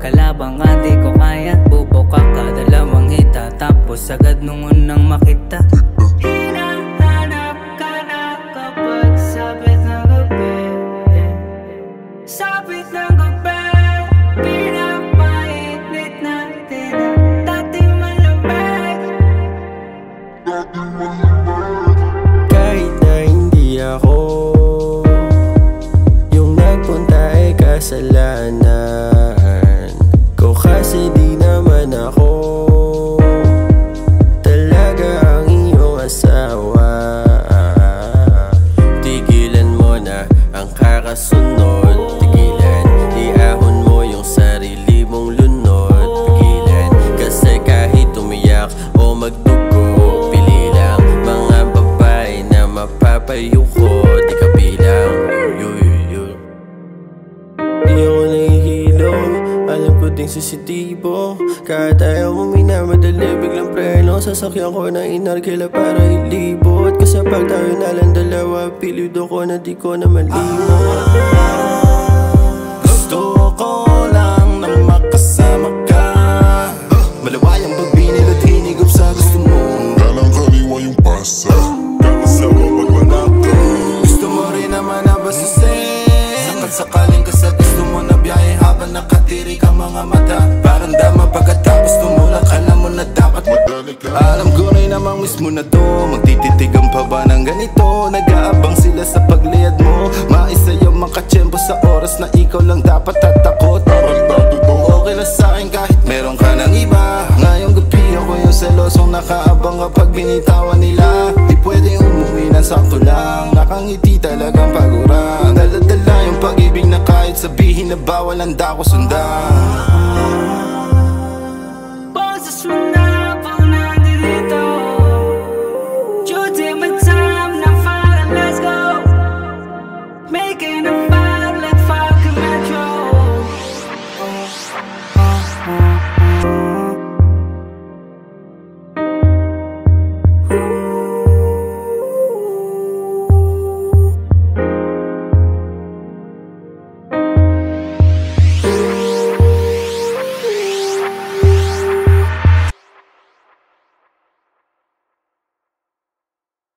Kalabang ka di ko kaya, bubuka ka dalawang hita, tapos agad nung unang makita. Hinahanap ka na kapag sabit ng gabi, sabit ng gabi. Pinapainit natin ang dating malamig. Kahit na hindi ako yung nagpunta ay kasalanan ko, kasi di naman ako talaga ang iyong asawa. Tigilan mo na ang kakasunod, tigilan, iahon mo yung sarili mong lunod. Tigilan, kasi kahit umiyak o magdugo, pili lang mga babae na mapapayuko. Di ka bilang di ako nahihilo, alam ko ding sensitibo. Kahit ayaw mo minamadali, biglang preno sasakyan ko ng inarkila para ilibot. Kasi pag tayo nalang dalawa, pilid ako na di ko na malimot. Gusto ko lang nang makasama ka, malawayang pagbinil at hinigop sa gusto mo. Dalang kaliwa yung pasa, kakasama pagmanap ka. Gusto mo rin naman na basusin, sakat sakaling kasi gusto mo na biyahe habang nakatiri ka mga mata. Parang dama pagkatapos tumulak, alam mo na dapat Madali ka. alam ko rin namang mismo na to, magtititigan pa ba ng ganito? Nag-aabang sila sa pagliyad mo, maisayaw makatsyempo sa oras na ikaw lang dapat tatakot. Parang tato to. Okay lang sa'kin kahit meron ka ng iba. Ngayong gabi ako yung selosong nakaabang kapag binitawan nila. Di pwedeng umuwi ng sakto lang, nakangiti talagang pagurang. Dala-dala yung pag-ibig na kahit sabihin na bawal ang dako sundan.